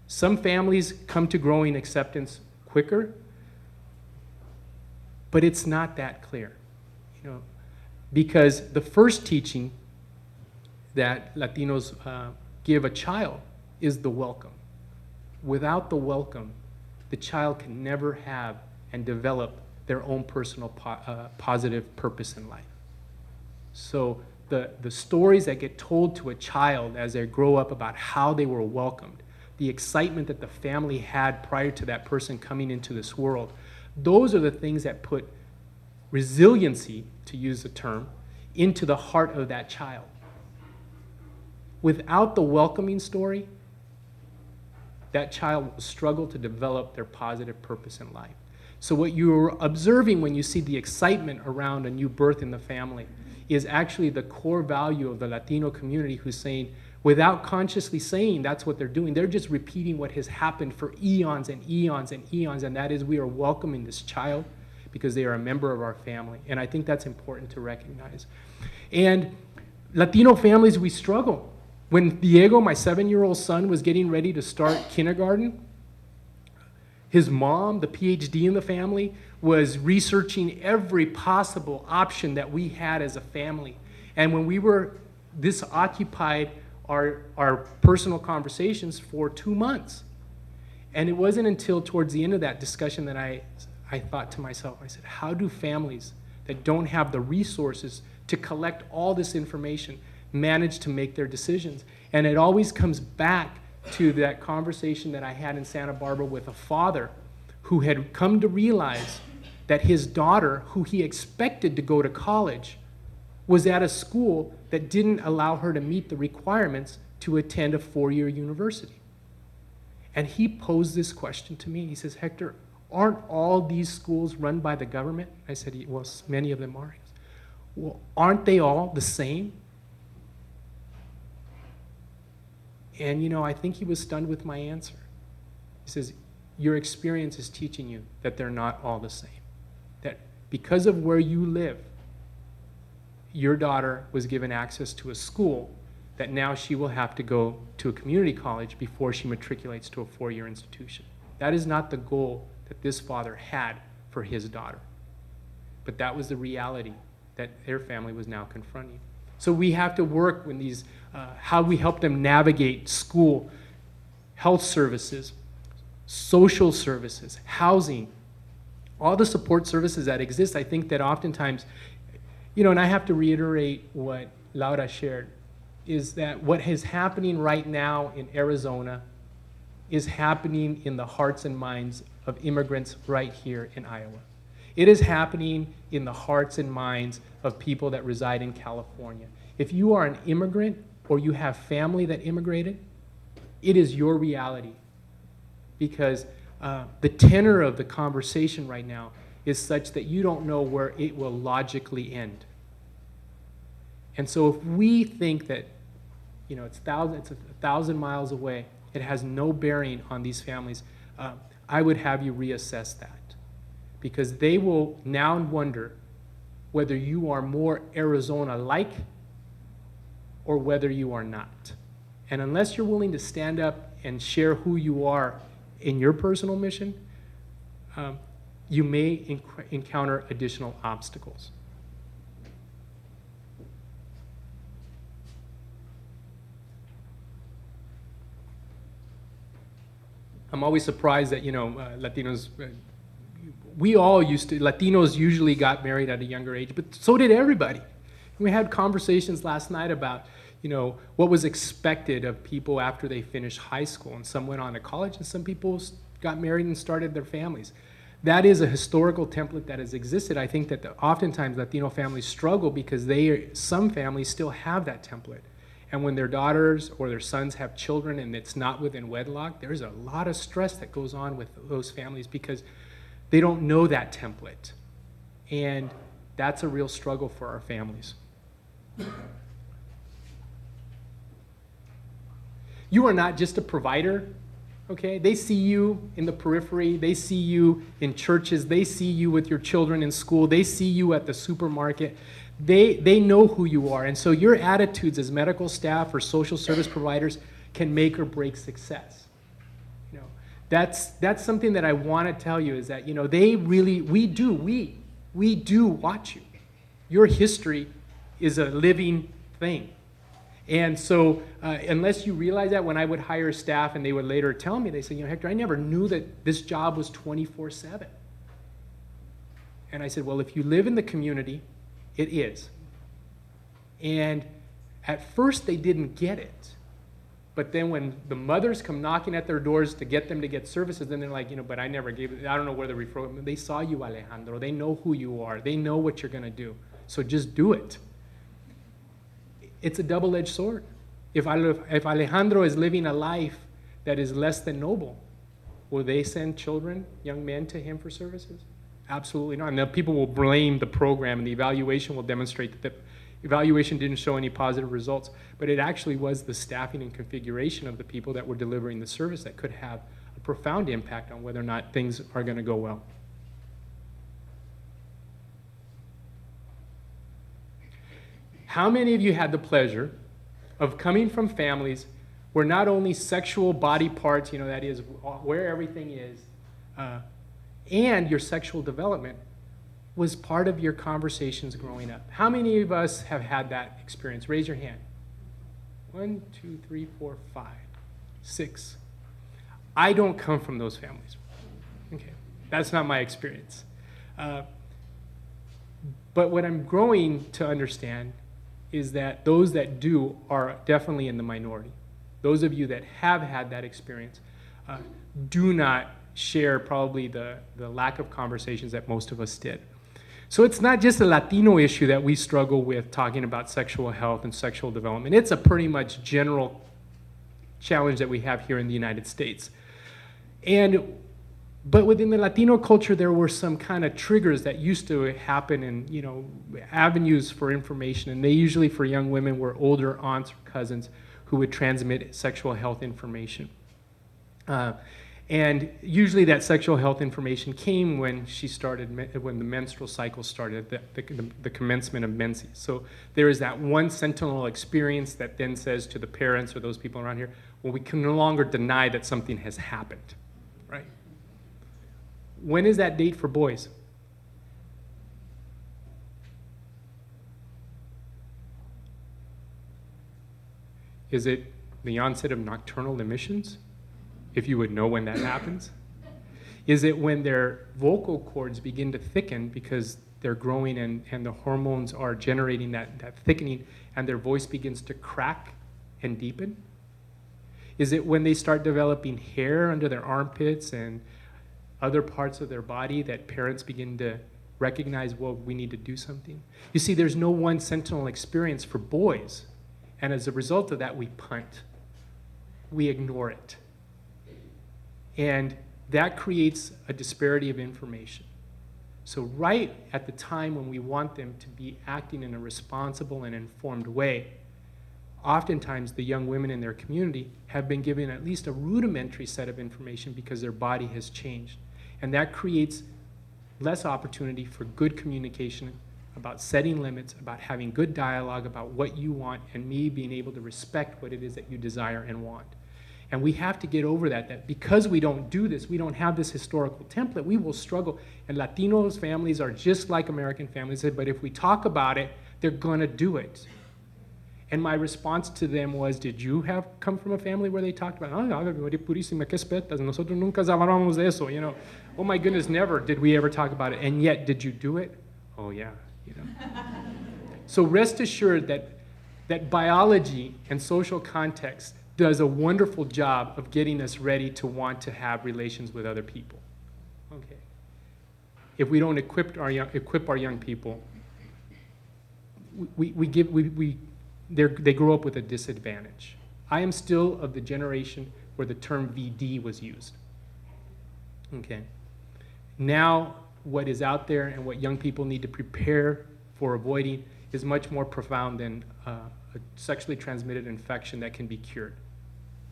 Some families come to growing acceptance quicker, but it's not that clear, you know, because the first teaching that Latinos give a child is the welcome. Without the welcome, the child can never have and develop their own personal positive purpose in life. So the stories that get told to a child as they grow up about how they were welcomed, the excitement that the family had prior to that person coming into this world, those are the things that put resiliency, to use the term, into the heart of that child. Without the welcoming story, that child will struggle to develop their positive purpose in life. So what you're observing when you see the excitement around a new birth in the family is actually the core value of the Latino community, who's saying, without consciously saying that's what they're doing, they're just repeating what has happened for eons and eons and eons, and that is we are welcoming this child because they are a member of our family. And I think that's important to recognize. And Latino families, we struggle. When Diego, my 7-year-old son, was getting ready to start kindergarten, his mom, the PhD in the family, was researching every possible option that we had as a family. And when we were, this occupied our personal conversations for 2 months. And it wasn't until towards the end of that discussion that I thought to myself, I said, how do families that don't have the resources to collect all this information manage to make their decisions? And it always comes back to that conversation that I had in Santa Barbara with a father who had come to realize that his daughter, who he expected to go to college, was at a school that didn't allow her to meet the requirements to attend a 4-year university. And he posed this question to me. He says, Hector, aren't all these schools run by the government? I said, well, many of them are. He goes, well, aren't they all the same? And, you know, I think he was stunned with my answer. He says, your experience is teaching you that they're not all the same. That because of where you live, your daughter was given access to a school that now she will have to go to a community college before she matriculates to a 4-year institution. That is not the goal that this father had for his daughter. But that was the reality that their family was now confronting. So we have to work with these, how we help them navigate school, health services, social services, housing, all the support services that exist. I think that oftentimes, you know, and I have to reiterate what Laura shared, is that what is happening right now in Arizona is happening in the hearts and minds of immigrants right here in Iowa. It is happening in the hearts and minds of people that reside in California. If you are an immigrant or you have family that immigrated, it is your reality, because the tenor of the conversation right now is such that you don't know where it will logically end. And so if we think that, you know, it's 1,000 miles away, it has no bearing on these families, I would have you reassess that. Because they will now wonder whether you are more Arizona-like or whether you are not. And unless you're willing to stand up and share who you are in your personal mission, you may encounter additional obstacles. I'm always surprised that, you know, Latinos, Latinos usually got married at a younger age, but so did everybody. We had conversations last night about, you know, what was expected of people after they finished high school, and some went on to college, and some people got married and started their families. That is a historical template that has existed. I think that oftentimes Latino families struggle because some families still have that template. And when their daughters or their sons have children and it's not within wedlock, there's a lot of stress that goes on with those families because they don't know that template. And that's a real struggle for our families. You are not just a provider, okay? They see you in the periphery. They see you in churches. They see you with your children in school. They see you at the supermarket. They know who you are. And so your attitudes as medical staff or social service providers can make or break success. You know, that's something that I want to tell you is that, you know, we do watch you. Your history is a living thing. And so unless you realize that, when I would hire staff and they would later tell me, they say, you know, Hector, I never knew that this job was 24/7. And I said, well, if you live in the community, it is. And at first they didn't get it. But then when the mothers come knocking at their doors to get them to get services, then they're like, you know, but I never gave it. I don't know where the referral. They saw you, Alejandro. They know who you are. They know what you're going to do. So just do it. It's a double-edged sword. If Alejandro is living a life that is less than noble, will they send children, young men, to him for services? Absolutely not. And then people will blame the program, and the evaluation will demonstrate that the evaluation didn't show any positive results, but it actually was the staffing and configuration of the people that were delivering the service that could have a profound impact on whether or not things are going to go well. How many of you had the pleasure of coming from families where not only sexual body parts, you know, that is where everything is, and your sexual development was part of your conversations growing up? How many of us have had that experience? Raise your hand. 1, 2, 3, 4, 5, 6. I don't come from those families. Okay, that's not my experience. But what I'm growing to understand is that those that do are definitely in the minority. Those of you that have had that experience do not share probably the lack of conversations that most of us did. So it's not just a Latino issue that we struggle with talking about sexual health and sexual development. It's a pretty much general challenge that we have here in the United States. But within the Latino culture, there were some kind of triggers that used to happen, and, you know, avenues for information, and they usually for young women were older aunts or cousins who would transmit sexual health information. And usually that sexual health information came when when the menstrual cycle started, the commencement of menses. So there is that one sentinel experience that then says to the parents or those people around here, well, we can no longer deny that something has happened, right? When is that date for boys? Is it the onset of nocturnal emissions? If you would know when that happens? Is it when their vocal cords begin to thicken because they're growing and the hormones are generating that thickening and their voice begins to crack and deepen? Is it when they start developing hair under their armpits and other parts of their body that parents begin to recognize, well, we need to do something? You see, there's no one sentinel experience for boys. And as a result of that, we punt. We ignore it. And that creates a disparity of information. So right at the time when we want them to be acting in a responsible and informed way, oftentimes the young women in their community have been given at least a rudimentary set of information because their body has changed. And that creates less opportunity for good communication about setting limits, about having good dialogue about what you want, and me being able to respect what it is that you desire and want. And we have to get over that because we don't do this, we don't have this historical template, we will struggle. And Latinos families are just like American families, but if we talk about it, they're gonna do it. And my response to them was, did you come from a family where they talked about, oh, María Purísima, qué espetas, nosotros nunca hablábamos de eso, you know. Oh my goodness, never did we ever talk about it. And yet, did you do it? Oh yeah, you know. So rest assured that biology and social context does a wonderful job of getting us ready to want to have relations with other people. Okay. If we don't equip our young people, they grow up with a disadvantage. I am still of the generation where the term VD was used. Okay. Now, what is out there and what young people need to prepare for avoiding is much more profound than a sexually transmitted infection that can be cured.